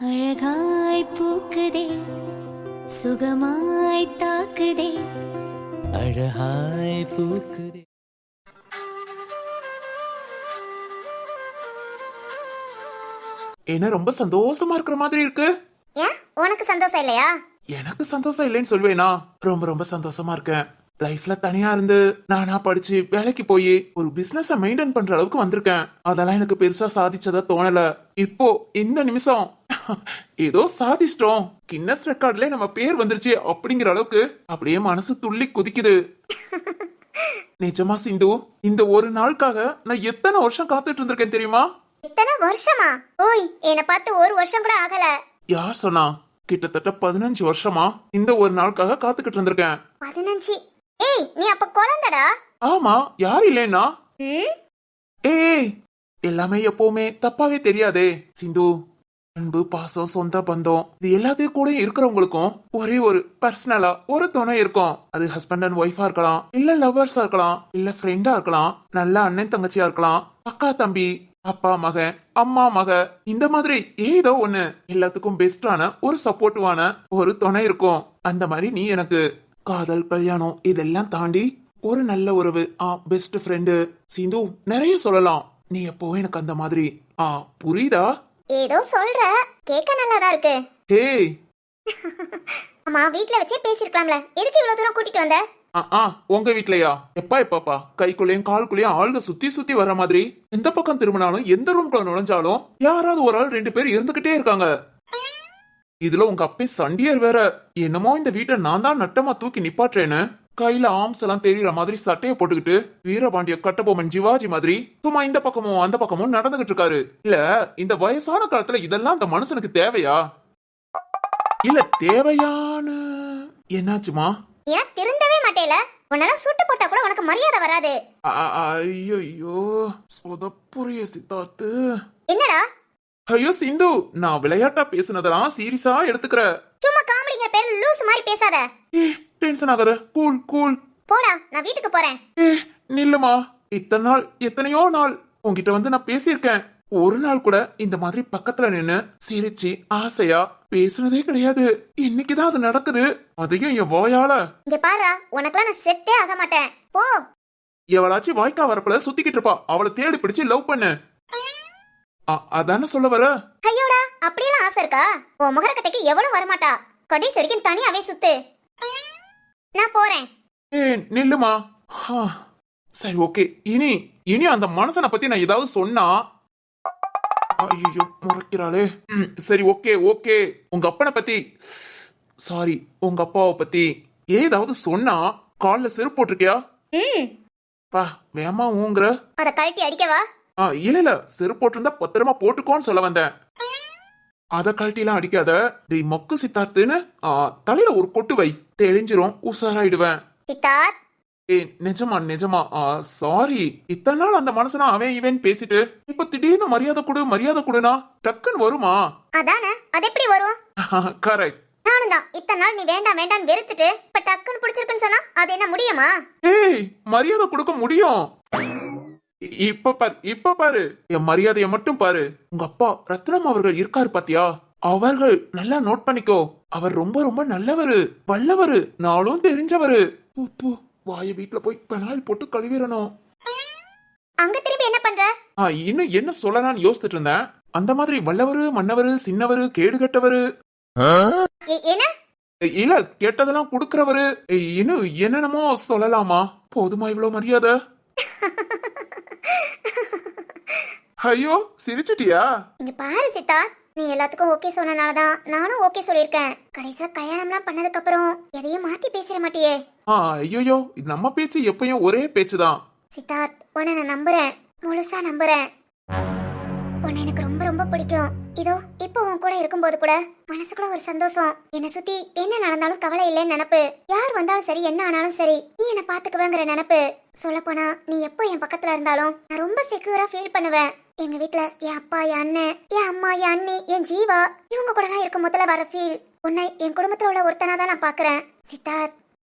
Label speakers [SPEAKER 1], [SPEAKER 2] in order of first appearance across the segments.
[SPEAKER 1] அழகாய் பூக்குதே சுகமாய் தாக்குதே அழகாய் பூக்குதே.
[SPEAKER 2] என்ன ரொம்ப சந்தோஷமா இருக்கிற மாதிரி இருக்கு.
[SPEAKER 3] ஏன் உனக்கு சந்தோஷம் இல்லையா?
[SPEAKER 2] எனக்கு சந்தோஷம் இல்லைன்னு சொல்வேனா? ரொம்ப ரொம்ப சந்தோஷமா இருக்கேன். லைஃப்ல தனியா இருந்து நானா படிச்சு வேலைக்கு போய் ஒரு பிசினஸ் மெயின்டைன் பண்ற அளவுக்கு வந்திருக்கேன். அதெல்லாம் எனக்கு பெருசா சாதிச்சதா தோணல. இப்போ இந்த நிமிஷம் ஏதோ சாதிச்சிட்டோம், கின்னஸ் ரெக்கார்ட்ல நம்ம பேர் வந்துருச்சு அப்படிங்கிற அளவுக்கு அப்படியே மனசு துள்ளி குதிக்குது. நிஜமா சிந்து, இந்த ஒரு நாளுக்காக நான் எத்தனை வருஷம் காத்துட்டு இருந்திருக்கேன் தெரியுமா?
[SPEAKER 3] இத்தனை வருஷமா? ஓய், என்ன பார்த்து ஒரு வருஷம் கூட ஆகல.
[SPEAKER 2] யார் சொன்னா? கிட்டத்தட்ட 15 வருஷமா இந்த ஒரு நாளுக்காக காத்துக்கிட்டு இருந்திருக்கேன்.
[SPEAKER 3] 15? ஏய், நீ அப்ப குழந்தடா.
[SPEAKER 2] ஆமா, யார் இல்லைன்னா?
[SPEAKER 3] ம்,
[SPEAKER 2] ஏய், எல்லாமே எப்பவுமே தப்பாவே தெரியாதே சிந்து. அன்பு, பாசம், சொந்த பந்தம், இது எல்லாத்தையும் கூட இருக்கிறவங்களுக்கும் ஒரே ஒரு பர்சனலா ஒரு துணை இருக்கும். அது ஹஸ்பண்ட் அண்ட் ஒய்ஃபா இருக்கலாம், இல்ல லவ்வர்ஸா இருக்கலாம், இல்ல ஃப்ரெண்டா இருக்கலாம், நல்ல அண்ணன் தங்கச்சியா இருக்கலாம், அக்கா தம்பி, அப்பா மகன், அம்மா மக, இந்த மாதிரி ஏதோ ஒண்ணு எல்லாத்துக்கும் பெஸ்டான ஒரு சப்போர்ட்டிவான ஒரு துணை இருக்கும். அந்த மாதிரி நீ எனக்கு காதல், கல்யாணம் இதெல்லாம் தாண்டி ஒரு நல்ல உறவு, பெஸ்ட் ஃப்ரெண்டு சிந்து, நிறைய சொல்லலாம். நீ எப்பவும் எனக்கு அந்த மாதிரி. புரியுதா?
[SPEAKER 3] ஏதோ சொல்ற, கேட்க நல்லாதான் இருக்கு.
[SPEAKER 2] ஏய்,
[SPEAKER 3] அம்மா வீட்ல வச்சே பேசிருக்கலாம்ல, எதுக்கு இவ்வளவு தூரம் கூட்டிட்டு வந்த?
[SPEAKER 2] உங்க வீட்லயா? எப்பாப்பா கைக்குள்ளேயும் கால்குள்ளேயும் ஆளுங்க சுத்தி சுத்தி வர்ற மாதிரி, எந்த பக்கம் திரும்பினாலும் எந்த ரூம்குள்ள நுழைஞ்சாலும் யாராவது ஒரு ஆள் 2 பேர் இருந்துகிட்டே இருக்காங்க. இதுல உங்க அப்பே சண்டியர் வேற. என்னமோ இந்த வீட்டை நான் தான் நட்டமா தூக்கி நிப்பாட்டுறேன்னு கையில ஆம்ஸ் எல்லாம் தெரியற மாதிரி சட்டையை போட்டுக்கிட்டு வீரபாண்டிய கட்டபொம்மன் சிவாஜி மாதிரி சும்மா இந்த பக்கமும் அந்த பக்கமும் நடந்துகிட்டு இருக்காரு. இல்ல இந்த வயசான காலத்துல இதெல்லாம் அந்த மனுஷனுக்கு தேவையா? இல்ல தேவையான என்னாச்சுமா?
[SPEAKER 3] ஏன் திருந்தவே மாட்டேல? உன்னால சூட்டு போட்டா கூட உனக்கு மரியாதை வராது.
[SPEAKER 2] ஐயோ சொதப்புரிய சித்தார்த்து.
[SPEAKER 3] என்னடா?
[SPEAKER 2] ஐயோ சிந்து, நான் விளையாட்டா பேசுனதெல்லாம் சீரியஸா எடுத்துக்கிற.
[SPEAKER 3] சும்மா காமெடிங்கிற பேர்ல லூஸ் மாதிரி பேசாத.
[SPEAKER 2] டென்ஷன் ஆகாத, கூல் கூல்.
[SPEAKER 3] போடா, நான் வீட்டுக்கு போறேன்.
[SPEAKER 2] நில்லுமா, இத்தனை நாள் எத்தனையோ நாள் உன்கிட்ட வந்து நான் பேசியிருக்கேன். ஒரு நாள் கூட இந்த மாதிரி பக்கத்துல நின்னு சிரிச்சு ஆசையா பேசுனதே கிடையாது. இன்னைக்குதான் அது நடக்குது, அதையும் என் வாயால.
[SPEAKER 3] இங்க பாரு, உனக்குலாம் நான் செட்டே ஆக மாட்டேன். போ.
[SPEAKER 2] எவளாச்சும் வாய்க்கா வரப்புல சுத்திக்கிட்டு இருப்பா, அவளை தேடி பிடிச்சு லவ் பண்ணு. அதான சொல்ல வர?
[SPEAKER 3] ஐயோடா, அப்படியெல்லாம் ஆசை இருக்கா? உன் முகரக்கட்டைக்கு எவ்வளவு வரமாட்டா. கடைசி வரைக்கும் தனியாவே சுத்து. நான் போறேன்.
[SPEAKER 2] நில்லுமா. சரி ஓகே, இனி அந்த மனுஷனை பத்தி நான் ஏதாவது சொன்னா. ஐயோ முறைக்கிறாளே. சரி ஓகே ஓகே, உங்க அப்பனை பத்தி, சாரி உங்க அப்பாவை பத்தி ஏதாவது சொன்னா கால்ல செருப்பு போட்டிருக்கியா? பா வேமா ஊங்குற.
[SPEAKER 3] அத கழட்டி அடிக்கவா?
[SPEAKER 2] இல்ல செருப்பு போட்டிருந்தா பத்திரமா போட்டுக்கோன்னு சொல்ல வந்தேன். அத கழட்டிலாம் அடிக்காத. டேய் மொக்கு சித்தார்த்துன்னு தலையில ஒரு கொட்டு வை, தெளிஞ்சிரும், உசாராயிடுவேன்.
[SPEAKER 3] சித்தார்த்,
[SPEAKER 2] நிஜமா சாரி. இத்தனை நாள் அந்த மனுஷனா அவன் இவன் பேசிட்டு இப்ப திடீர்னு மரியாதை கொடுனா டக்குன்னு வருமா?
[SPEAKER 3] அதானே, அது எப்படி வரும்?
[SPEAKER 2] கரெக்ட்.
[SPEAKER 3] நானும் தான் இத்தனை நாள் நீ வேண்டாம் வேண்டான்னு வெறுத்துட்டு இப்ப டக்குன்னு பிடிச்சிருக்குன்னு சொன்னா அது என்ன முடியுமா?
[SPEAKER 2] ஏய், மரியாதை கொடுக்க முடியும். இப்ப பாரு, என் மரியாதைய மட்டும் பாரு. உங்க அப்பா ரத்னம் அவர்கள் இருக்காரு பாத்தியா? அவர்கள் நல்லா நோட் பண்ணிக்கோ. அவர் ரொம்ப ரொம்ப நல்லவரு, வல்லவரு, நாளும் தெரிஞ்சவரு. வாய வீட்டுல போய் பெனாயில் போட்டு கழுவிடணும்.
[SPEAKER 3] அங்க திரும்பி என்ன பண்ற?
[SPEAKER 2] இன்னும் என்ன சொல்லலாம்னு யோசிச்சுட்டு இருந்தேன். அந்த மாதிரி வல்லவரு, மன்னவரு, சின்னவரு, கேடுகட்டவரு,
[SPEAKER 3] என்ன
[SPEAKER 2] இல்ல கேட்டதெல்லாம் குடுக்கறவரு, இன்னும் என்னென்னமோ சொல்லலாமா? போதுமா இவ்வளவு மரியாதை? ஐயோ சிரிச்சிட்டியா?
[SPEAKER 3] இங்க பாரு சித்தார்த், நீ எல்லாத்துக்கும் ஓகே சொன்னனாலதான் நானும் ஓகே சொல்லிருக்கேன். கடைசியா கல்யாணம்லாம் பண்ணதுக்கு அப்புறம் எதையும் மாத்தி பேசிட மாட்டியே?
[SPEAKER 2] ஐயோ, நம்ம பேச்சு எப்பயும் ஒரே பேச்சுதான்.
[SPEAKER 3] சித்தார்த், உன்னை நான் நம்புறேன், முழுசா நம்புறேன். உன்னை எனக்கு ரொம்ப ரொம்ப பிடிக்கும். இதோ இப்போ உன் கூட இருக்கும்போது கூட மனசுக்குள்ள ஒரு சந்தோஷம். என்னை சுத்தி என்ன நடந்தாலும் கவலை இல்லைன்னு நினைப்பு. யார் வந்தாலும் சரி, என்ன ஆனாலும் சரி, நீ என்ன பாத்துக்குவேங்கிற நினைப்பு. சொல்ல போனா நீ எப்போ என் பக்கத்துல இருந்தாலும் நான் ரொம்ப செக்யூரா ஃபீல் பண்ணுவேன். எங்க வீட்டுல என் அப்பா, என் அண்ணன், என் அம்மா, என் அண்ணி, என் ஜீவா இவங்க கூட எல்லாம் இருக்கும் போதுல வர ஃபீல் உன்னை என் குடும்பத்துல உள்ள ஒருத்தனா தான் நான் பாக்குறேன். சித்தார்த்,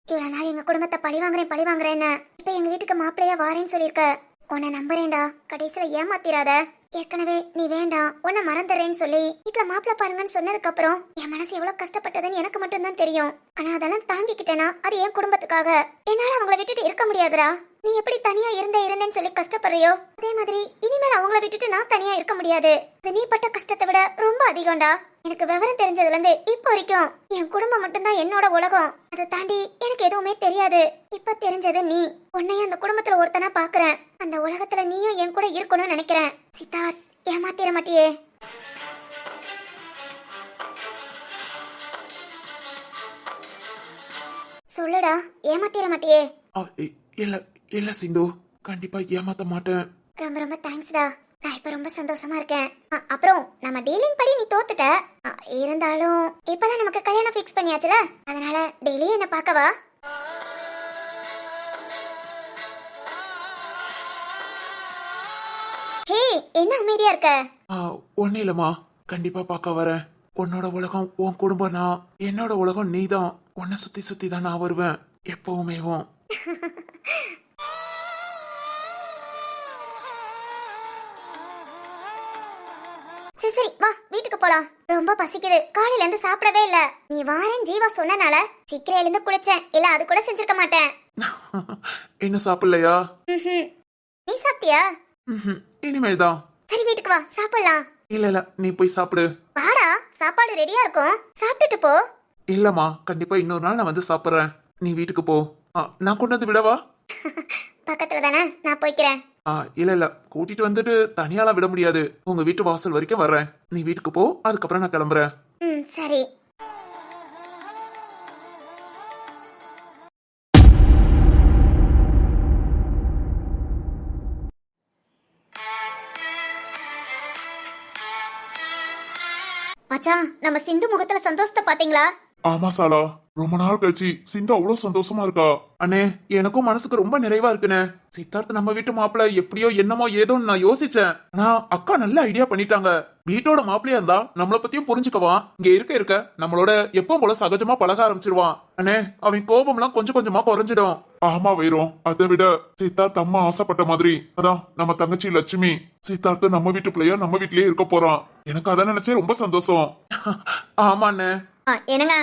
[SPEAKER 3] இவ்வளவு நாள் எங்க குடும்பத்தை பழி வாங்குறேன்னு இப்ப எங்க வீட்டுக்கு மாப்பிள்ளையா வாரேன்னு சொல்லிருக்க. உன்னை நம்புறேன்டா, கடைசியில ஏமாத்திராத. ஏற்கனவே நீ வேண்டாம் உன்னை மறந்துடுறேன்னு சொல்லி வீட்டுல மாப்பிள்ள பாருங்கன்னு சொன்னதுக்கு அப்புறம் என் மனசு எவ்வளவு கஷ்டப்பட்டதுன்னு எனக்கு மட்டும்தான் தெரியும். ஆனா அதெல்லாம் தாங்கிக்கிட்டேனா அது என் குடும்பத்துக்காக. என்னால அவங்கள விட்டுட்டு இருக்க முடியாதுடா. நீ எப்படி தனியா இருந்தேன்னு சொல்லி கஷ்டப்படுறியோ அதே மாதிரி இனிமேல் அவங்கள விட்டுட்டு நான் தனியா இருக்க முடியாது. அது நீ பட்ட கஷ்டத்தை விட ரொம்ப அதிகம்டா. எனக்கு விவரம் தெரிஞ்சதுல இருந்து இப்போ வரைக்கும் என் குடும்பம் மட்டும்தான் என்னோட உலகம். அதை தாண்டி எனக்கு எதுவுமே தெரியாது. இப்ப தெரிஞ்சது நீ. உன்னையும் அந்த குடும்பத்துல ஒருத்தனா பாக்குறேன். அந்த உலகத்துல நீயும் என் கூட இருக்கணும்னு நினைக்கிறேன். சித்தார்த், ஏமாத்திர மாட்டியே? சொல்லுடா, ஏமாத்திர மாட்டியே?
[SPEAKER 2] இல்ல இல்ல சிந்து, கண்டிப்பா ஏமாத்த மாட்டேன்.
[SPEAKER 3] ரொம்ப ரொம்ப தேங்க்ஸ்டா. நான் இப்ப ரொம்ப சந்தோஷமா இருக்கேன். அப்புறம் நம்ம டீலிங் படி நீ தோத்துட்ட. இருந்தாலும் இப்பதான் நமக்கு கல்யாணம் ஃபிக்ஸ் பண்ணியாச்சுல, அதனால டெய்லி என்ன பார்க்கவா? ஹே, என்ன அமைதியா இருக்க?
[SPEAKER 2] ஒன்னும் இல்லம்மா, கண்டிப்பா பார்க்க வரேன். உன்னோட உலகம் உன் குடும்பம் தான், என்னோட உலகம் நீதான். உன்னை சுத்தி சுத்தி தான் நான் வருவேன் எப்பவுமேவும்.
[SPEAKER 3] சரி வா, வீட்டுக்கு போலாம். ரொம்ப பசிக்குது, காலையில இருந்து சாப்பிடவே இல்ல. நீ வாரேன் ஜீவா சொன்னனால சீக்கிரம் எழுந்து குளிச்சேன். இல்ல அது கூட செஞ்சிருக்க மாட்டேன்.
[SPEAKER 2] இன்னும் சாப்பிடலையா?
[SPEAKER 3] நீ சாப்பிட்டியா?
[SPEAKER 2] இனிமேல் தான்.
[SPEAKER 3] சரி வீட்டுக்கு வா, சாப்பிடலாம்.
[SPEAKER 2] இல்ல நீ போய் சாப்பிடு.
[SPEAKER 3] வாடா, சாப்பாடு ரெடியா இருக்கும், சாப்பிட்டுட்டு போ.
[SPEAKER 2] இல்லம்மா, கண்டிப்பா இன்னொரு நாள் நான் வந்து சாப்பிடுறேன். நீ வீட்டுக்கு போ. நான் கொண்டு வந்து விடவா?
[SPEAKER 3] பக்கத்துல தானே, நான் போய்க்கிறேன்.
[SPEAKER 2] இல்ல கூட்டிட்டு வந்துட்டு தனியாலாம் விட முடியாது. உங்க வீட்டு வாசல் வரைக்கும் வர்றேன். நீ வீட்டுக்கு போ, அதுக்கப்புறம் நான் கிளம்புறேன்.
[SPEAKER 3] சரி. மச்சான், நம்ம சிந்து முகத்துல சந்தோஷத்தை பாத்தீங்களா?
[SPEAKER 4] ஆமா சாலா, ரொம்ப நாள் கழிச்சு சிந்து அவ்வளவு சந்தோஷமா இருக்கா.
[SPEAKER 2] அண்ணே, எனக்கும் மனசுக்கு ரொம்ப நிறைவா இருக்குண்ணே. சித்தார்த் நம்ம வீட்டு மாப்பிள்ள எப்படியோ என்னமோ ஏதோன்னு நான் யோசிச்சேன். ஆனா அக்கா நல்ல ஐடியா பண்ணிட்டாங்க. வீட்டோட மாப்பிள்ளையா இருந்தா நம்மள பத்தியும் புரிஞ்சுக்குவான். இங்க இருக்க நம்மளோட எப்பவும் போல சகஜமா பழக ஆரம்பிச்சிருவான். அண்ணே, அவன் கோபம்லாம் கொஞ்சம் கொஞ்சமா குறைஞ்சிடும்.
[SPEAKER 4] ஆமா வைரம், அதை விட சித்தார்த் அம்மா ஆசைப்பட்ட மாதிரி அதான் நம்ம தங்கச்சி லட்சுமி சித்தார்த்த நம்ம வீட்டு பிள்ளையா நம்ம வீட்லயே இருக்க போறான். எனக்கு அதை நினைச்சே ரொம்ப சந்தோஷம்.
[SPEAKER 2] ஆமா அண்ணே.
[SPEAKER 3] என்னங்க?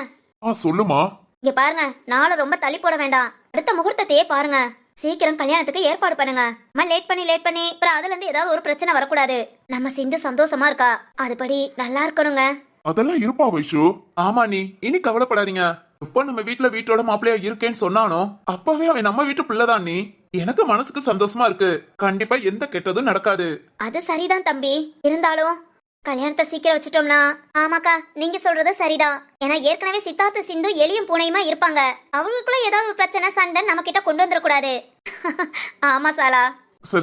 [SPEAKER 4] சொல்லுமா.
[SPEAKER 3] இங்க பாருங்க, நாளை ரொம்ப தள்ளி போட வேண்டாம். அடுத்த முகூர்த்தத்தையே பாருங்க. சீக்கிரம் கல்யாணத்துக்கு ஏற்பாடு பண்ணுங்க. லேட் பண்ணி அப்புறம் அதுல இருந்து ஏதாவது ஒரு பிரச்சனை வரக்கூடாது. நம்ம சிந்து சந்தோஷமா இருக்கா, அதுபடி நல்லா இருக்கணுங்க.
[SPEAKER 4] அதெல்லாம் இருப்பா வைஷு.
[SPEAKER 2] ஆமா நீ இனி கவலைப்படாதீங்க. இப்போ நம்ம வீட்டோட மாப்பிள்ளையா இருக்கேன்னு சொன்னானோ அப்பவே அவன் நம்ம வீட்டு பிள்ளைதான். நீ எனக்கு மனசுக்கு சந்தோஷமா இருக்கு. கண்டிப்பா எந்த கெட்டதும் நடக்காது.
[SPEAKER 3] அது சரிதான் தம்பி. இருந்தாலும் கல்யாணத்தை சீக்கிரம் வச்சுட்டோம்னா. ஆமாக்கா, நீங்க சொல்றது சரிதான். ஏன்னா ஏற்கனவே சித்தார்த்த சிந்து எலியும் பூனையுமா இருப்பாங்க. அவங்களுக்குள்ள ஏதாவது பிரச்சனை சண்டை நம்ம கிட்ட கொண்டு வந்துடக்கூடாது. ஆமா சாலா.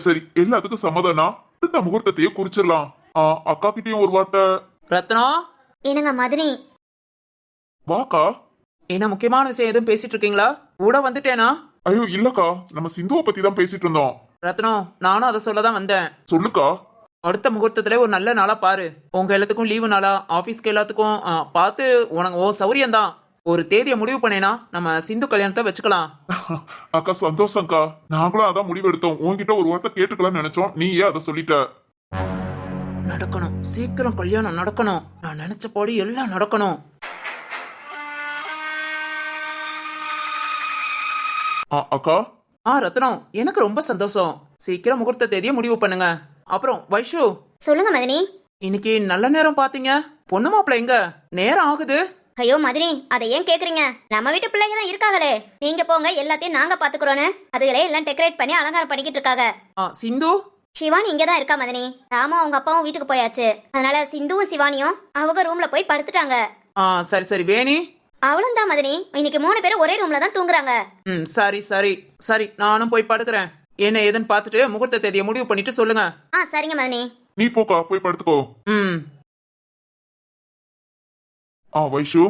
[SPEAKER 4] சரி எல்லாத்துக்கும் சம்மதம்னா அடுத்த முகூர்த்தத்தையே குறிச்சிடலாம். அக்கா கிட்டயும் ஒரு வார்த்தை.
[SPEAKER 2] ரத்னம்,
[SPEAKER 3] என்னங்க மதினி?
[SPEAKER 4] வாக்கா.
[SPEAKER 2] என்ன முக்கியமான விஷயம் எதுவும் பேசிட்டு இருக்கீங்களா? கூட வந்துட்டேனா?
[SPEAKER 4] ஐயோ இல்லக்கா, நம்ம சிந்துவை பத்தி தான் பேசிட்டு இருந்தோம்.
[SPEAKER 2] ரத்னம், நானும் அதை சொல்லதான் வந்தேன்.
[SPEAKER 4] சொல்லுக்கா.
[SPEAKER 2] அடுத்த முகூர்த்தத்துல ஒரு நல்ல நாளா பாரு. உங்க எல்லாத்துக்கும் லீவு நாளா, ஆபீஸ்க்கு எல்லாத்துக்கும் பார்த்து உனக்கு சௌரியம் தான். ஒரு தேதியை முடிவு பண்ணேனா நம்ம சிந்து கல்யாணத்தை வச்சுக்கலாம்.
[SPEAKER 4] அக்கா சந்தோஷம்க்கா. நாங்களும் அதான் முடிவு எடுத்தோம். உன்கிட்ட ஒரு வார்த்தை கேட்டுக்கலாம்னு நினைச்சோம், நீ ஏன் அதை சொல்லிட்ட.
[SPEAKER 2] நடக்கணும், சீக்கிரம் கல்யாணம் நடக்கணும். நான் நினைச்சபடி எல்லாம் நடக்கணும்.
[SPEAKER 4] அக்கா.
[SPEAKER 2] ரத்னம், எனக்கு ரொம்ப சந்தோஷம். சீக்கிரம் முகூர்த்த தேதியை முடிவு பண்ணுங்க. அப்புறம் வைஷு,
[SPEAKER 3] சொல்லுங்க மதினி.
[SPEAKER 2] இன்னைக்கு நல்ல நேரம் பாத்தீங்க? பொண்ணு மாப்பிள்ள எங்க? நேரம் ஆகுது.
[SPEAKER 3] ஐயோ மதினி, அதை ஏன் கேக்குறீங்க? நம்ம வீட்டு பிள்ளைங்க தான் இருக்காங்களே. நீங்க போங்க, எல்லாத்தையும் நாங்க பாத்துக்கிறோன்னு அதுகளே எல்லாம் டெக்கரேட் பண்ணி அலங்காரம் பண்ணிக்கிட்டு இருக்காங்க.
[SPEAKER 2] சிந்து,
[SPEAKER 3] சிவானி இங்கதான் இருக்கா மதினி. ராமா அவங்க அப்பாவும் வீட்டுக்கு போயாச்சு. அதனால சிந்துவும் சிவானியும் அவங்க ரூம்ல போய் படுத்துட்டாங்க.
[SPEAKER 2] சரி சரி. வேணி
[SPEAKER 3] அவளும் தான் மதினி. இன்னைக்கு 3 பேரும் ஒரே ரூம்ல தான் தூங்குறாங்க.
[SPEAKER 2] சரி சரி சரி, நானும் போய் படுக்கிறேன். என்ன ஏதுன்னு பாத்துட்டு முகூர்த்த தேதியை முடிவு பண்ணிட்டு சொல்லுங்க.
[SPEAKER 3] சரிங்க மதினி.
[SPEAKER 4] நீ போக்கா, போய் படுத்துக்கோ. வைஷு,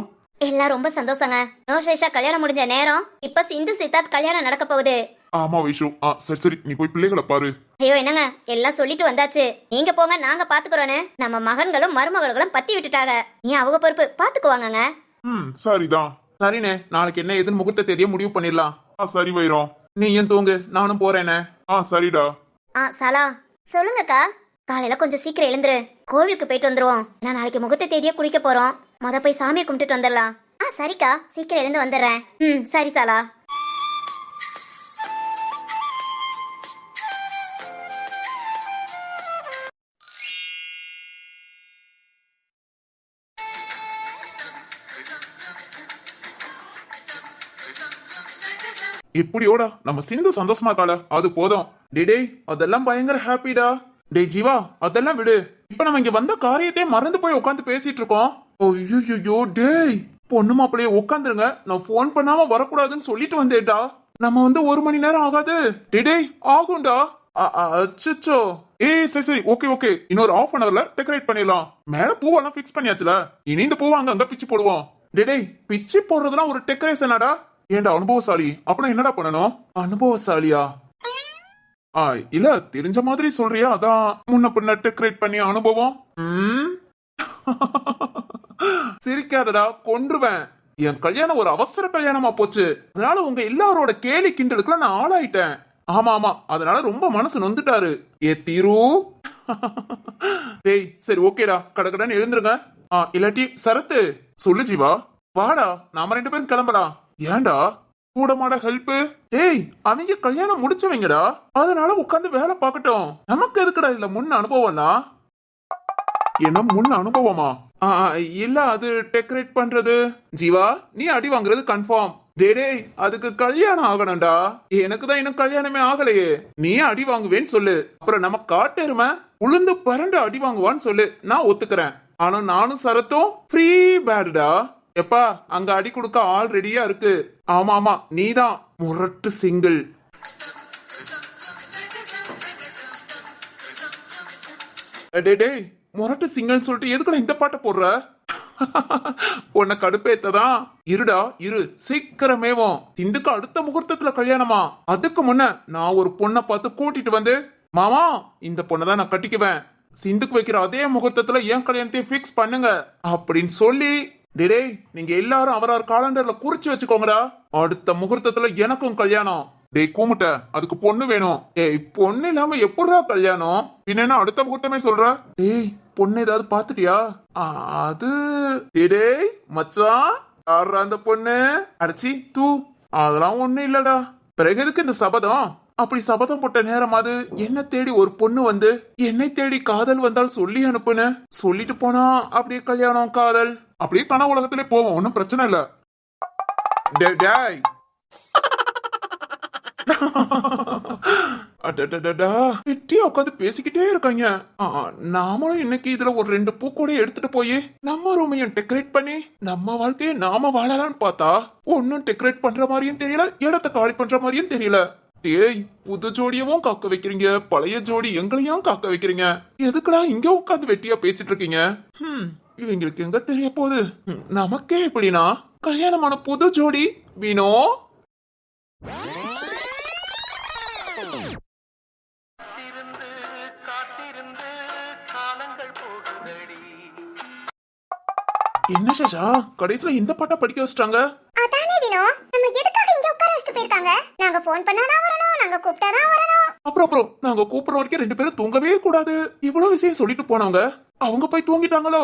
[SPEAKER 3] எல்லாம் ரொம்ப சந்தோஷங்க. நோஷேஷா கல்யாணம் முடிஞ்ச நேரம். இப்ப சிந்து சித்தார்த் கல்யாணம் நடக்க போகுது.
[SPEAKER 4] ஆமா வைஷு. சரி நீ போய் பிள்ளைகளை பாரு.
[SPEAKER 3] ஐயோ என்னங்க, எல்லாம் சொல்லிட்டு வந்தாச்சு. நீங்க போங்க, நாங்க பாத்துக்கிறோன்னு நம்ம மகன்களும் மருமகளும் பத்தி விட்டுட்டாங்க. நீ அவங்க பொறுப்பு, பாத்துக்குவாங்கங்க.
[SPEAKER 4] சரிதான்.
[SPEAKER 2] சரிண்ணே, நாளைக்கு என்ன ஏதுன்னு முகூர்த்த தேதியை முடிவு பண்ணிடலாம்.
[SPEAKER 4] சரி வைரம்.
[SPEAKER 2] நீ ஏன் தூங்கு, நானும் போறேனே.
[SPEAKER 4] சரிடா.
[SPEAKER 3] சாலா, சொல்லுங்கக்கா. காலையில கொஞ்சம் சீக்கிரம் எழுந்துரு. கோவிலுக்கு போயிட்டு வந்துருவோம். நான் நாளைக்கு முகூர்த்த தேதியே குளிக்க போறோம். போய் சாமியை கும்பிட்டுட்டு வந்துடலாம். சரிக்கா, சீக்கிரம் எழுந்து வந்துடுறேன். சரி சாலா.
[SPEAKER 2] இப்படியோடா நம்ம சிந்து சந்தோஷமா இருக்காள, அது போதும். டே அதெல்லாம் பயங்கர ஹாப்பிடா. டே ஜீவா, அதெல்லாம் விடு. இப்ப நம்ம இங்க வந்த காரியத்தையே மறந்து போய் உட்காந்து பேசிட்டு இருக்கோம். ஐயோ டேய், பொண்ணு மாப்பிள்ளைய உட்காந்துருங்க, நான் போன் பண்ணாம வரக்கூடாதுன்னு சொல்லிட்டு வந்தேன்டா. நம்ம வந்து 1 மணி நேரம் ஆகாது. டேய் ஆகும்டா. அச்சோ. சரி ஓகே இன்னொரு 1/2 hourல டெக்கரேட் பண்ணிடலாம். மேல பூவெல்லாம் ஃபிக்ஸ் பண்ணியாச்சுல, இனி இந்த பூவை அங்க பிச்சு போடுவோம். டேய் பிச்சு போடுறதுலாம் ஒரு டெக்கரேஷனாடா? ஏண்டா அனுபவசாலி, அப்புறம் என்னடா பண்ணணும்? அனுபவசாலியா? இல்ல தெரிஞ்ச மாதிரி சொல்றியா, அதான் முன்ன பின்ன டெக்கரேட் பண்ணி அனுபவம். சிரிக்காதடா, கொன்றுவேன். என் கல்யாணம் ஒரு அவசர கல்யாணமா போச்சு. அதனால உங்க எல்லாரோட கேலி கிண்டலுக்குலாம் நான் ஆளாயிட்டேன். ஆமா அதனால ரொம்ப மனசு நொந்துட்டாரு. தீரு. டேய் சரி ஓகேடா, கடகடன்னு எழுந்துருங்க. இல்லாட்டி சரத்து சொல்லு ஜீவா. வாடா, நாம 2 பேரும் கிளம்பலாம். ஏண்டா கூட மாட ஹெல்ப்? டேய் அவங்க கல்யாணம் முடிச்சவங்கடா, அதனால உட்காந்து வேலை பார்க்கட்டும். நமக்கு இருக்குடா இல்ல முன் அனுபவம்னா. என்ன முன் அனுபவமா? இல்ல அது டெக்கரேட் பண்றது. ஜீவா நீ அடி வாங்குறது கன்ஃபார்ம். டேய் அதுக்கு கல்யாணம் ஆகணும்டா. எனக்கு தான் இன்னும் கல்யாணமே ஆகலையே. நீ அடி வாங்குவேன்னு சொல்லு, அப்புறம் நம்ம காட்டெருமை உளுந்து பரண்டு அடி வாங்குவான்னு சொல்லு, நான் ஒத்துக்கிறேன். ஆனா நானும் சரத்தும் ஃப்ரீ பேடுடா. எப்பா அங்க அடி கொடுக்க ஆள் ரெடியா இருக்கு. ஆமா நீதான் முரட்டு சிங்கிள். டேய் முரட்டு சிங்கிள் சொல்லிட்டு எதுக்குடா இந்த பாட்டை போடுற? உன்னை கடுப்பேத்ததான். இருடா இரு, சீக்கிரமேவும். சிந்துக்கு அடுத்த முகூர்த்தத்துல கல்யாணமா? அதுக்கு முன்ன நான் ஒரு பொண்ணை பார்த்து கூட்டிட்டு வந்து, மாமா இந்த பொண்ணதான் நான் கட்டிக்குவேன், சிந்துக்கு வைக்கிற அதே முகூர்த்தத்துல என் கல்யாணத்தையும் பிக்ஸ் பண்ணுங்க அப்படின்னு சொல்லி. டேய் நீங்க எல்லாரும் அவரார் காலண்டர்ல குறிச்சு வச்சுக்கோங்கடா, அடுத்த முகூர்த்தத்துல எனக்கும் கல்யாணம். டேய் கூமுட்ட, அதுக்கு பொண்ணு வேணும். பொண்ணு இல்லாம எப்படிடா கல்யாணம்? பின்ன அடுத்த முகூர்த்தமே சொல்ற? டேய் பொண்ணு ஏதாவது பாத்துட்டியா? அது டேய் மச்சான், யாரா அந்த பொண்ணு? அடச்சி தூ, அதெல்லாம் ஒண்ணு இல்லடா. பிறகு எதுக்கு இந்த சபதம்? அப்படி சபதம் போட்ட நேரமாவது என்ன தேடி ஒரு பொண்ணு வந்து என்னை தேடி காதல் வந்தால் சொல்லி அனுப்புன, சொல்லிட்டு போனா அப்படியே கல்யாணம் காதல் அப்படியே கனவு உலகத்திலே போவோம், ஒன்னும் பிரச்சனை இல்ல. டேய் வெட்டியா உட்காந்து பேசிக்கிட்டே இருக்காங்க. நாமளும் இன்னைக்கு இதுல ஒரு 2 பூக்கூட எடுத்துட்டு போய் நம்ம ரூமையும் டெக்கரேட் பண்ணி நம்ம வாழ்க்கையை நாம வாழலாம்னு பார்த்தா ஒன்னும் டெக்கரேட் பண்ற மாதிரியும் தெரியல, இடத்தை காலி பண்ற மாதிரியும் தெரியல. டேய் புது ஜோடியவும் காக்க வைக்கிறீங்க, பழைய ஜோடி எங்களையும் காக்க வைக்கிறீங்க. எதுக்குடா இங்க உட்காந்து வெட்டியா பேசிட்டு இருக்கீங்க? இவங்களுக்கு எங்க தெரிய போகுது? நமக்கே எப்படின்னா கல்யாணமான புது ஜோடி வீணோ. என்ன சேஷா கடைசில இந்த பாட்டா படிக்க வச்சிட்டாங்க?
[SPEAKER 3] அதானே வினோ, நம்ம எதுக்காக இங்க உட்கார வச்சிட்டு போயிருக்காங்க? நாங்க ஃபோன் பண்ணாதான் வரணும், நாங்க கூப்பிட்டாதான் வரணும்.
[SPEAKER 2] அப்புறம் நாங்க கூப்பிடுற வரைக்கும் 2 பேரும் தூங்கவே கூடாது, இவ்வளவு விஷயம் சொல்லிட்டு போனவங்க அவங்க போய் தூங்கிட்டாங்களோ?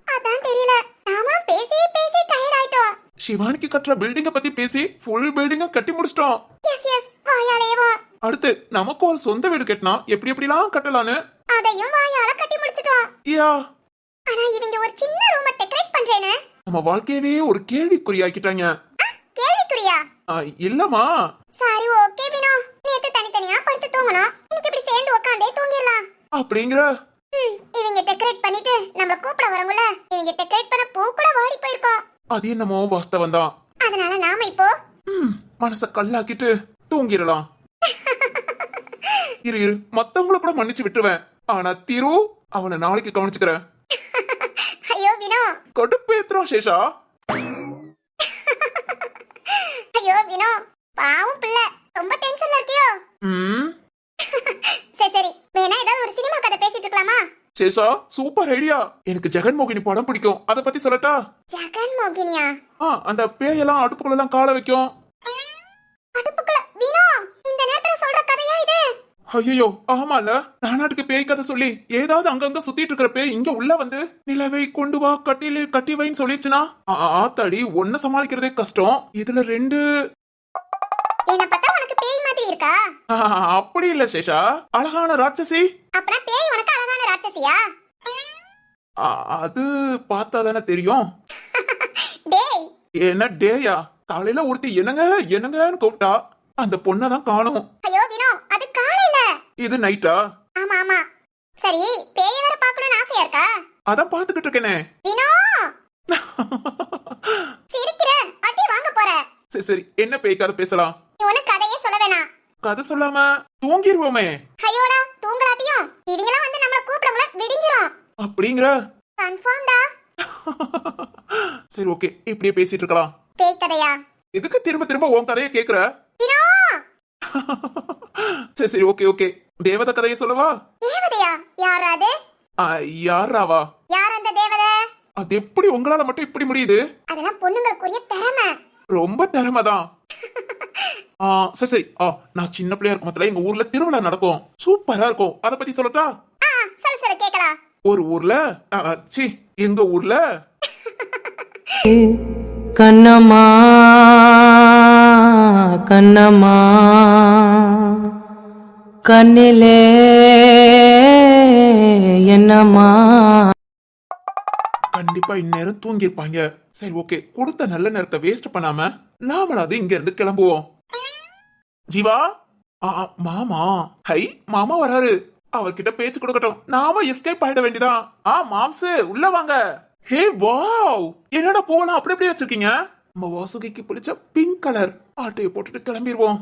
[SPEAKER 3] அதான் தெரியல, நாமளும் பேசி பேசி டயர்ட் ஆயிட்டோம்.
[SPEAKER 2] சிவானிக்கு கட்டுற பில்டிங்க பத்தி பேசி ஃபுல் பில்டிங்க கட்டி முடிச்சிட்டோம்.
[SPEAKER 3] எஸ் வாயாலேவா.
[SPEAKER 2] அடுத்து நமக்கு ஒரு சொந்த வீடு கட்டினா எப்படி எப்படிலாம் கட்டலான்னு
[SPEAKER 3] அதையும் வாயால கட்டி முடிச்சிட்டோம்.
[SPEAKER 2] யா,
[SPEAKER 3] ஆனா இவங்க ஒரு சின்ன ரூமை டெக்கரேட் பண்றேன்னு
[SPEAKER 2] நம்ம வாழ்க்கையவே ஒரு கேள்விக்குறியாக்கிட்டாங்க.
[SPEAKER 3] கேள்விக்குறியா?
[SPEAKER 2] இல்லம்மா.
[SPEAKER 3] சரி ஓகே வினோ, நேத்து தனித்தனியா படுத்து தூங்கணும், இன்னைக்கு இப்படி சேர்ந்து உட்கார்ந்தே தூங்கிடலாம்
[SPEAKER 2] அப்படிங்கிற.
[SPEAKER 3] இவங்க டெக்கரேட் பண்ணிட்டு நம்மள கூப்பிட வரவங்கள இவங்க டெக்கரேட் பண்ண பூ கூட வாடி போயிருக்கோம்.
[SPEAKER 2] அது என்னமோ வாஸ்தவம் தான்.
[SPEAKER 3] அதனால நாம இப்போ
[SPEAKER 2] மனச கல்லாக்கிட்டு தூங்கிடலாம். இரு மத்தவங்கள கூட மன்னிச்சு விட்டுருவேன், ஆனா திரு அவனை நாளைக்கு கவனிச்சுக்கிறேன்.
[SPEAKER 3] ஐயோ வினோ,
[SPEAKER 2] கடுப்பேத்துறோம் சேஷா.
[SPEAKER 3] ஐயோ வினோ, பாவம் பிள்ளை, ரொம்ப டென்ஷன்ல இருக்கியோ? சரி வேணா ஏதாவது ஒரு சினிமா கதை பேசிட்டு இருக்கலாமா?
[SPEAKER 2] Sesha super idea. எனக்கு ஜெகன்மோகினி படம் பிடிக்கும், அத பத்தி சொல்லட்டா?
[SPEAKER 3] ஜெகன்மோகினியா?
[SPEAKER 2] அந்த பேயெல்லாம் அடுப்புக்குள்ள எல்லாம் கால வைக்கும்.
[SPEAKER 3] அடுப்புக்குள்ள? வினோ இந்த நேரத்துல சொல்ற கதையா இது?
[SPEAKER 2] ஐயோ ஆமால நானாட்டுக்கு பேய் கதை சொல்லி ஏதாவது அங்கங்க சுத்திட்டு இருக்கிற பேய் இங்க உள்ள வந்து நிலவை கொண்டு வா கட்டிலில் கட்டி வைன்னு சொல்லிச்சுனா ஆத்தாடி ஒன்ன சமாளிக்கிறதே கஷ்டம் இதுல ரெண்டு
[SPEAKER 3] என்ன பார்த்தா உனக்கு பேய் மாதிரி இருக்கா?
[SPEAKER 2] அப்படி இல்ல சேஷா அழகான ராட்சசி
[SPEAKER 3] அப்பனா பேய் உனக்கு அழகான ராட்சசியா?
[SPEAKER 2] அது பார்த்தா தானே தெரியும்.
[SPEAKER 3] டேய்
[SPEAKER 2] என்ன டேயா காலையில ஒருத்தி என்னங்க என்னங்கன்னு கூப்பிட்டா அந்த பொண்ணை தான் காணும்.
[SPEAKER 3] ஐயோ வினோ அது காலையில.
[SPEAKER 2] இது நைட்டா?
[SPEAKER 3] ஆமா ஆமா. சரி பேய் வேற பார்க்கணும்னு ஆசையா இருக்கா?
[SPEAKER 2] அதான் பாத்துக்கிட்டு இருக்கேனே.
[SPEAKER 3] வினோ சிரிக்கிற அடி வாங்க போற.
[SPEAKER 2] சரி சரி என்ன பேய் கதை பேசலாம்?
[SPEAKER 3] நீ ஒண்ணு கதையே சொல்ல வேணாம்.
[SPEAKER 2] கதை சொல்லாம தூங்கிடுவோமே.
[SPEAKER 3] ஐயோடா தூங்கலாட்டியும் இவங்கலாம் வந்து நம்மள கூப்பிடவங்கள விடிஞ்சிரும்.
[SPEAKER 2] அப்படிங்கற
[SPEAKER 3] கன்ஃபார்ம்டா.
[SPEAKER 2] சரி ஓகே இப்படியே பேசிட்டு இருக்கலாம்.
[SPEAKER 3] பேய் கதையா?
[SPEAKER 2] எதுக்கு திரும்ப திரும்ப உன் கதையை கேக்குற?
[SPEAKER 3] வினோ
[SPEAKER 2] சரி சரி ஓகே ஓகே தேவதை கதையை சொல்லவா?
[SPEAKER 3] தேவதையா? யாராது?
[SPEAKER 2] யாராவா?
[SPEAKER 3] யார் அந்த தேவதை?
[SPEAKER 2] அது எப்படி உங்களால மட்டும் இப்படி முடியுது?
[SPEAKER 3] அதெல்லாம் பொண்ணுங்களுக்குரிய திறமை.
[SPEAKER 2] ரொம்ப திறமைதான். சரி சரி நான் சின்ன பிள்ளையா இருக்கும் மத்தில எங்க ஊர்ல திருவிழா நடக்கும் சூப்பரா இருக்கும் அத பத்தி சொல்லட்டா?
[SPEAKER 3] சொல்லு சொல்லு கேக்கலாம்.
[SPEAKER 2] ஒரு ஊர்ல எங்க ஊர்ல
[SPEAKER 1] கண்ணம்மா கண்ணம்மா கண்ணிலே என்னம்மா.
[SPEAKER 2] கண்டிப்பா இந்நேரம் தூங்கிருப்பாங்க. சரி ஓகே கொடுத்த நல்ல நேரத்தை வேஸ்ட் பண்ணாம நாமளாவது இங்க இருந்து கிளம்புவோம். ஜீவா மாமா ஹை மாமா வராரு அவர்கிட்ட பேச்சு கொடுக்கட்டும் நாம எஸ்கேப் ஆயிட வேண்டியதான். மாம்சு உள்ள வாங்க. ஹே வாவ் என்னடா பூவெல்லாம் அப்படி அப்படியே வச்சிருக்கீங்க? நம்ம வாசுகிக்கு பிடிச்ச பிங்க் கலர் ஆட்டையை போட்டுட்டு கிளம்பிடுவோம்.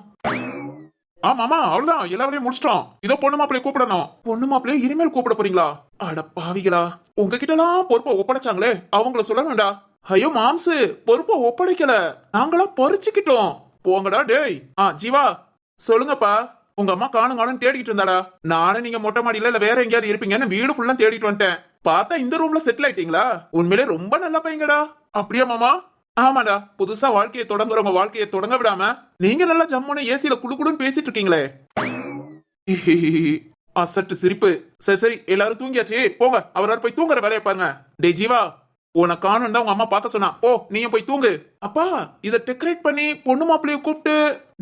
[SPEAKER 2] மாமா அவ்வளவுதான் எல்லா வேலையும் முடிச்சிட்டோம். இதோ பொண்ணு மாப்பிளைய கூப்பிடணும். பொண்ணு மாப்பிளைய இனிமேல் கூப்பிட போறீங்களா? அட பாவிகளா உங்ககிட்ட எல்லாம் பொறுப்பை ஒப்படைச்சாங்களே அவங்கள சொல்ல வேண்டா. ஐயோ மாம்சு பொறுப்பை ஒப்படைக்கல நாங்களாம் பறிச்சுக்கிட்டோம். போங்கடா டேய். ஜீவா சொல்லுங்கப்பா. உங்க அம்மா காணும் காணும் தேடிக்கிட்டு இருந்தாடா. நானும் நீங்க மொட்டை மாடியில இல்ல வேற எங்கேயாவது இருப்பீங்கன்னு வீடு ஃபுல்லா தேடிட்டு வந்துட்டேன். பார்த்தா இந்த ரூம்ல செட்டில் ஆயிட்டீங்களா? உண்மையிலே ரொம்ப நல்லா பையங்கடா. அப்படியா மாமா? ஆமாடா புதுசா வாழ்க்கையை தொடங்குறவங்க வாழ்க்கையை தொடங்க விடாம நீங்க நல்லா ஜம்முன்னு ஏசியில குடுக்குடுன்னு பேசிட்டு இருக்கீங்களே. அசட்டு சிரிப்பு. சரி சரி எல்லாரும் தூங்கியாச்சு போங்க. அவரால் போய் தூங்குற வேலையை பாருங்க. டே ஜீவா உன காணும் தான் உங்க அம்மா பார்க்க சொன்னா போ நீயும் போய் தூங்கு. அப்பா இத டெக்கரேட் பண்ணி பொண்ணு மாப்பிளைய கூப்பிட்டு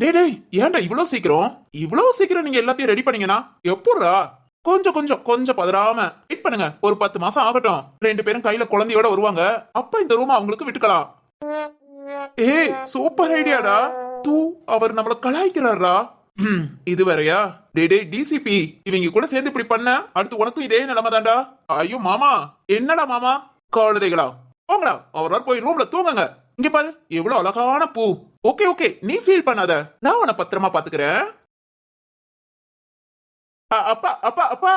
[SPEAKER 2] டேய் ஏன்டா இவ்வளவு சீக்கிரம் நீங்க எல்லாத்தையும் ரெடி பண்ணீங்கன்னா எப்படா? கொஞ்சம் கொஞ்சம் கொஞ்சம் பதறாம வெயிட் பண்ணுங்க. ஒரு 10 மாசம் ஆகட்டும். 2 பேரும் கையில குழந்தையோட வருவாங்க. அப்ப இந்த ரூம் அவங்களுக்கு விட்டுக்கலாம். ஏய் சூப்பர் ஐடியாடா. தூ அவர் நம்மள கலாய்க்கிறாரா? இது வேறையா? டே டிசிபி இவங்க கூட சேர்ந்து இப்படி பண்ண அடுத்து உனக்கும் இதே நிலைமை தான்டா. ஐயோ மாமா என்னடா மாமா குழந்தைகளா போங்கடா. அவரால் போய் ரூம்ல தூங்குங்க. இங்க பாரு எவ்வளவு அழகான பூ. ஓகே ஓகே நீ ஃபீல் பண்ணாத நான் உன்னை பத்திரமா பாத்துக்கிறேன். அப்பா அப்பா அப்பா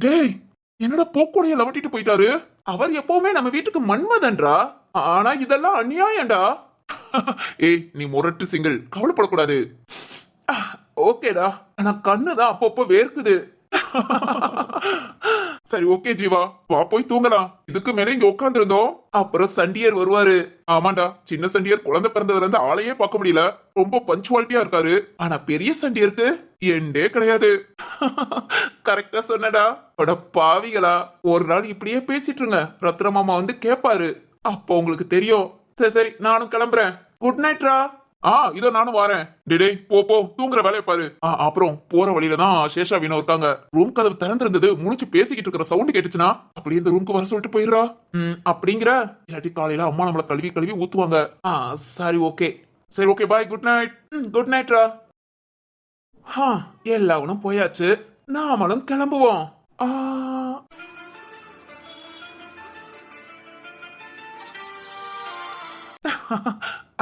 [SPEAKER 2] டேய் என்னடா பூக்கோடைய லவட்டிட்டு போயிட்டாரு. அவர் எப்பவுமே நம்ம வீட்டுக்கு மன்மதன்றா. ஆனா இதெல்லாம் அநியாயம்டா. ஏய் நீ முரட்டு சிங்கிள் கவலைப்படக்கூடாது. ஓகேடா ஆனா கண்ணுதான் அப்பப்போ வேர்க்குது. சரி ஓகே ஜீவா வா போய் தூங்கலாம். இதுக்கு மேல இங்க உட்கார்ந்து இருந்தோம் அப்புறம் சண்டியர் வருவாரு. ஆமாண்டா சின்ன சண்டியர் குழந்தை பிறந்ததுல இருந்து ஆளையே பார்க்க முடியல. ரொம்ப பஞ்சுவாலிட்டியா இருக்காரு. ஆனா பெரிய சண்டியருக்கு எண்டே கிடையாது. கரெக்டா சொன்னடா. அட பாவிகளா ஒரு நாள் இப்படியே பேசிட்டு இருங்க. ரத்ன மாமா வந்து கேப்பாரு. அப்போ உங்களுக்கு தெரியும். சரி சரி நானும் கிளம்புறேன். குட் நைட்ரா. இதோ நானும் வரேன். டே போ போ தூங்குற வேலையை பாரு. அப்புறம் போற வழியில தான் சேஷா வீணா இருக்காங்க. ரூம் கதவு திறந்திருந்தது முழிச்சு பேசிக்கிட்டு இருக்கிற சவுண்ட் கேட்டுச்சுன்னா அப்படியே இந்த ரூம்க்கு வர சொல்லிட்டு போயிடுறா. அப்படிங்கிற இல்லாட்டி காலையில அம்மா நம்மள கழுவி கழுவி ஊத்துவாங்க. சரி ஓகே சரி okay bye good night. Good நைட்ரா. எல்லாவனும் போயாச்சு நாமளும் கிளம்புவோம்.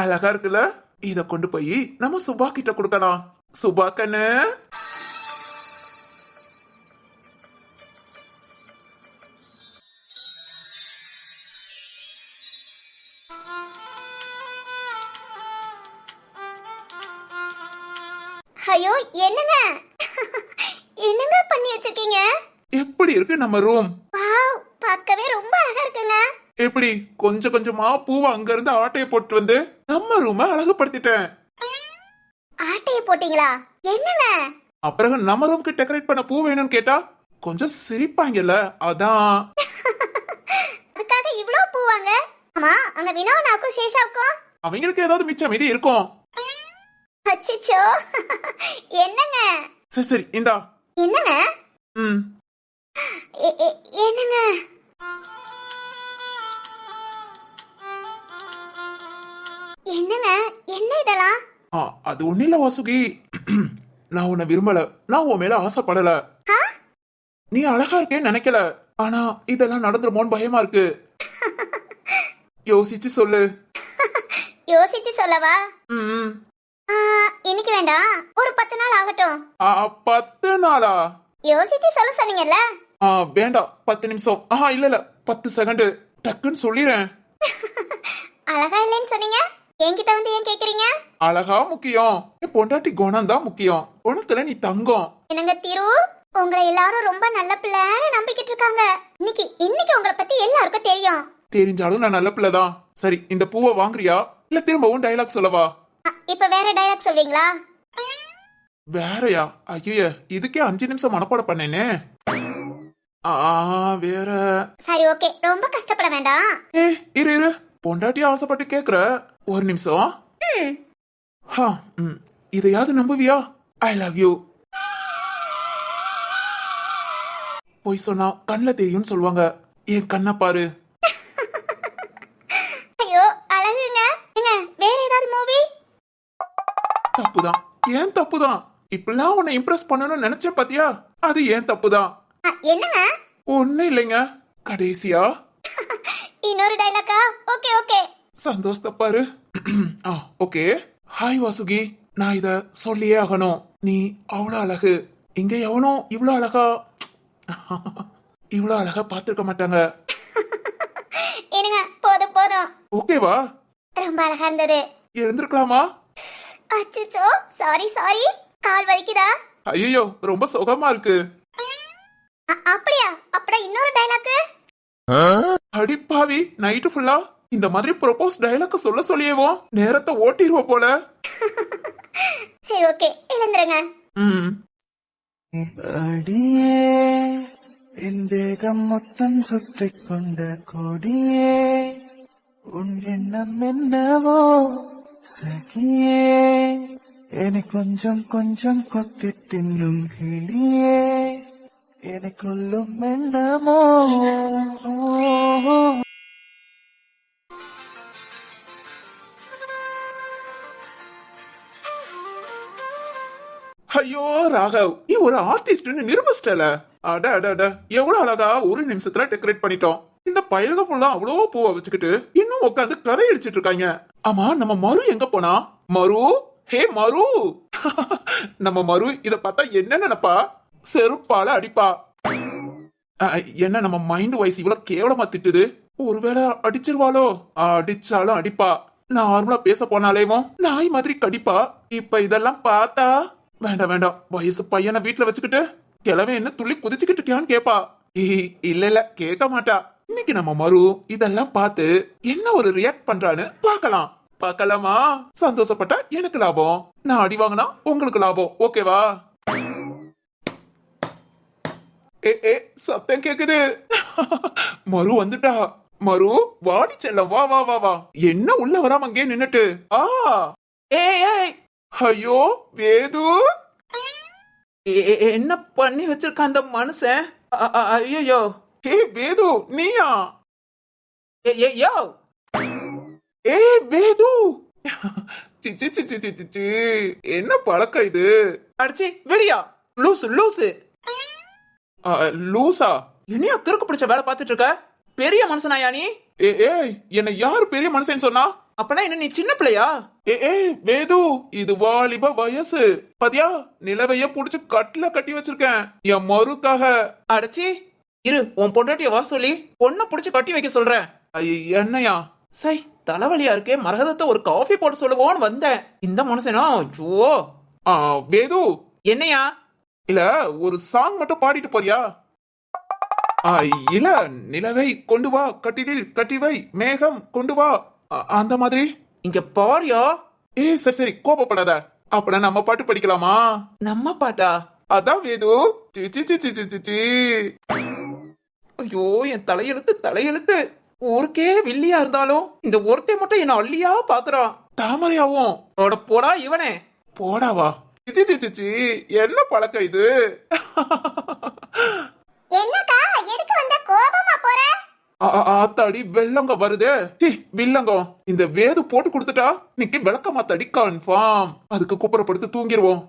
[SPEAKER 2] அழகா இருக்குல்ல? இத கொண்டு போய் நம்ம சுபா கிட்ட கொடுக்கலாம். சுபா கண்ணு
[SPEAKER 3] ஐயோ என்னங்க என்னங்க பண்ணி வச்சிருக்கீங்க?
[SPEAKER 2] எப்படி இருக்கு நம்ம ரூம்?
[SPEAKER 3] வாவ் பார்க்கவே ரொம்ப அழகா இருக்குங்க.
[SPEAKER 2] எப்படி கொஞ்சம் கொஞ்சமா பூவை அங்க இருந்து ஆட்டையை போட்டு வந்து நம்ம ரூம அழகுபடுத்திட்டேன்.
[SPEAKER 3] ஆட்டைய போட்டீங்களா? என்னங்க
[SPEAKER 2] அப்புறம் நம்ம ரூமுக்கு டெக்கரேட் பண்ண பூ வேணும்னு கேட்டா கொஞ்சம் சிரிப்பாங்கல்ல, அதான்.
[SPEAKER 3] அதுக்காக இவ்ளோ பூவாங்க? ஆமா, அங்க வினோனாக்கும் சேஷாவுக்கும்
[SPEAKER 2] அவங்களுக்கு ஏதாவது மிச்சம் மீதி இருக்கும்.
[SPEAKER 3] அச்சச்சோ. என்னங்க
[SPEAKER 2] சரி சரி இந்தா.
[SPEAKER 3] என்னங்க
[SPEAKER 2] ம்
[SPEAKER 3] என்னங்க என்னங்க என்ன இதெல்லாம்?
[SPEAKER 2] அது ஒண்ணு இல்ல வாசுகி. நான் உன்னை விரும்பல, நான் உன் மேல ஆசைப்படல.
[SPEAKER 3] ஆ?
[SPEAKER 2] நீ அழகா இருக்கேன்னு நினைக்கல, ஆனா இதெல்லாம் நடந்துருமோன்னு பயமா இருக்கு. யோசிச்சு சொல்லு.
[SPEAKER 3] யோசிச்சு சொல்லவா?
[SPEAKER 2] ம்
[SPEAKER 3] ஆ, இன்னைக்கு வேண்டாம், ஒரு 10 நாள் ஆகட்டும்.
[SPEAKER 2] 10 நாளா?
[SPEAKER 3] யோசிச்சு சொல்ல சொன்னீங்கல்ல.
[SPEAKER 2] வேண்டாம், 10 நிமிஷம். இல்ல 10 செகண்ட், டக்குன்னு சொல்லிடுறேன்.
[SPEAKER 3] அழகா இல்லைன்னு சொன்னீங்க, என்கிட்ட வந்து ஏன் கேக்குறீங்க?
[SPEAKER 2] அழகா முக்கியம், என் பொண்டாட்டி குணம் தான் முக்கியம். குணத்துல நீ தங்கம்.
[SPEAKER 3] என்னங்க திரு, உங்களை எல்லாரும் ரொம்ப நல்ல பிள்ளைன்னு நம்பிக்கிட்டு இருக்காங்க. இன்னைக்கு உங்களை பத்தி எல்லாருக்கும் தெரியும்.
[SPEAKER 2] தெரிஞ்சாலும் நான் நல்ல பிள்ளைதான். சரி, இந்த பூவை வாங்குறியா இல்ல திரும்பவும் டைலாக் சொல்லவா?
[SPEAKER 3] இப்ப வேற டயலாக் சொல்வீங்களா?
[SPEAKER 2] வேறயா? ஐயோ, இதுக்கே 5 நிமிஷம் மனப்பாடம் பண்ணேனே. வேற.
[SPEAKER 3] சரி ஓகே, ரொம்ப கஷ்டப்பட வேண்டாம்.
[SPEAKER 2] இரு இரு, பொண்டாட்டி ஆசைப்பட்டு கேக்குற. ஒரு நிமிஷம். இதையாவது நம்புவியா? I love you. போய் சொன்னா கண்ணுல தெரியும்னு சொல்லுவாங்க. என் கண்ணை பாரு.
[SPEAKER 3] ஐயோ அழகுங்க. வேற ஏதாவது மூவி?
[SPEAKER 2] தப்புதான், ஏன் தப்புதான். இப்பெல்லாம் உன்னை இம்ப்ரெஸ் பண்ணணும்னு நினைச்ச பாத்தியா, அது ஏன் தப்புதான்.
[SPEAKER 3] என்னங்க?
[SPEAKER 2] ஒண்ணு இல்லைங்க. கடைசியா
[SPEAKER 3] இன்னொரு டயலாக்கா? Okay okay.
[SPEAKER 2] சந்தோஷத்தை பாரு. ஓகே. ஹாய் வாசுகி, நான் இத சொல்லியே ஆகணும். நீ அவ்வளவு அழகு. இங்க எவனும் இவ்வளவு அழகா இவ்வளவு அழகா பாத்துருக்க மாட்டாங்க.
[SPEAKER 3] என்னங்க, போதும் போதும்.
[SPEAKER 2] ஓகேவா?
[SPEAKER 3] ரொம்ப அழகா இருந்தது.
[SPEAKER 2] எழுந்திருக்கலாமா?
[SPEAKER 3] அச்சச்சோ, சாரி சாரி. கால் வலிக்குதா?
[SPEAKER 2] ஐயோ, ரொம்ப சுகமா இருக்கு.
[SPEAKER 3] அப்படியா? அப்படா இன்னொரு டயலாக்.
[SPEAKER 2] அடிப்பாவி, நைட்டு ஃபுல்லா இந்த மாதிரி ப்ரோபோஸ் டயலாக் சொல்ல சொல்லியேவோ நேரத்தை ஓட்டிடுவோம் போல.
[SPEAKER 3] சரி ஓகே, எழுந்துருங்க.
[SPEAKER 1] அடியே என் தேகம் மொத்தம் சுற்றி கொண்ட கொடியே, உன் எண்ணம் என்னவோ சகியே, என்னை கொஞ்சம் கொஞ்சம் கொத்தி தின்னும் கிளியே, என்னை கொல்லும் எண்ணமோ.
[SPEAKER 2] ஐயோ ராகவ், நீ ஒரு ஆர்டிஸ்ட்னு நிரூபிச்சிட்டல. அட அட அட, எவ்வளவு அழகா ஒரு நிமிஷத்துல டெக்கரேட் பண்ணிட்டோம். இந்த பயலுக ஃபுல்லா அவ்வளோ பூவை வச்சுக்கிட்டு இன்னும் உட்காந்து கதை அடிச்சிட்டு இருக்காங்க. ஆமா, நம்ம மரு எங்க போனா? மரு, ஹே மரு. நம்ம மரு இத பார்த்தா என்ன நினைப்பா? செருப்பால அடிப்பா. என்ன நம்ம மைண்ட் வாய்ஸ் இவ்வளவு கேவலமா திட்டுது? ஒருவேளை அடிச்சிருவாளோ? அடிச்சாலும் அடிப்பா. நார்மலா பேச போனாலேமோ நாய் மாதிரி கடிப்பா. இப்ப இதெல்லாம் பார்த்தா வேண்டாம் வேண்டாம், வயசு பையனை வீட்டுல வச்சுக்கிட்டு கிளவே என்ன துள்ளி குதிச்சுக்கிட்டு இருக்கியான்னு கேப்பா. இல்ல இல்ல, கேட்க மாட்டா. இன்னைக்கு நம்ம மரு இதெல்லாம் பார்த்து என்ன ஒரு ரியாக்ட் பண்றான்னு பார்க்கலாம். பார்க்கலாமா? சந்தோஷப்பட்டா எனக்கு லாபம், நான் அடி வாங்கினா உங்களுக்கு லாபம். ஓகேவா? சத்தம் கேக்குது. மரு வந்துட்டா. மரு, வாடி செல்லம், வா வா வா வா. என்ன உள்ள வராம அங்கே நின்னுட்டு? ஐயோ வேது,
[SPEAKER 1] என்ன பண்ணி வச்சிருக்க அந்த மனுஷன்? ஐயோ.
[SPEAKER 2] ஹே வேது, நீயா?
[SPEAKER 1] யோ.
[SPEAKER 2] வேது. சிச்சி சிச்சி சிச்சி சி, என்ன பழக்கம் இது?
[SPEAKER 1] அடிச்சி வெளியா. லூசு லூசு.
[SPEAKER 2] லூசா?
[SPEAKER 1] என்னையா கிறுக்கு பிடிச்ச வேலை பார்த்துட்டு இருக்க? பெரிய மனுஷனாயா நீ?
[SPEAKER 2] ஏய், என்ன யாரு பெரிய மனுஷன் சொன்னா?
[SPEAKER 1] அப்பனா என்ன நீ சின்ன பிள்ளையா?
[SPEAKER 2] வேது, இது வாலிப வயசு. பாத்தியா, நிலவைய புடிச்சு கட்டில கட்டி வச்சிருக்கேன் என் மருக்காக.
[SPEAKER 1] அடச்சி இரு, உன் பொண்டாட்டிய வர சொல்லி பொண்ணை புடிச்சு கட்டி வைக்க சொல்றேன்.
[SPEAKER 2] என்னையா?
[SPEAKER 1] சை, தலைவலியா இருக்கே, மரகதத்தை ஒரு காஃபி போட்டு சொல்லுவோன்னு வந்தேன். இந்த மனுஷனா? ஐயோ.
[SPEAKER 2] வேது,
[SPEAKER 1] என்னையா?
[SPEAKER 2] இல்ல, ஒரு சாங் மட்டும் பாடிட்டு போறியா? இல்ல, நிலவை கொண்டு வா, கட்டிலில் கட்டி வை, மேகம் கொண்டு வா, அந்த மாதிரி.
[SPEAKER 1] இங்க பாரியா?
[SPEAKER 2] சரி சரி, கோபப்படாத. அப்ப நம்ம பாட்டு படிக்கலாமா?
[SPEAKER 1] நம்ம பாட்டா?
[SPEAKER 2] அதான் வேது. சி, சி, சி, சி, சி, சி, சி.
[SPEAKER 1] ஐயோ என் தலையெழுத்து ஊருக்கே வில்லியா இருந்தாலும் இந்த ஒருத்தை மட்டும் என்ன அள்ளியா பாக்குறான்.
[SPEAKER 2] தாமரையாவும்
[SPEAKER 1] அட போடா இவனே.
[SPEAKER 2] போடாவா? சி, சி, சி, சி. என்ன பழக்கம் இது?
[SPEAKER 3] என்னக்கா எதுக்கு வந்த கோபமா போற?
[SPEAKER 2] ஆத்தாடி வெள்ளங்க வருது. வில்லங்கம் இந்த வேது போட்டு கொடுத்துட்டா இன்னைக்கு விளக்க மாத்தாடி கன்ஃபார்ம். அதுக்கு குப்புறப்படுத்து தூங்கிடுவோம்.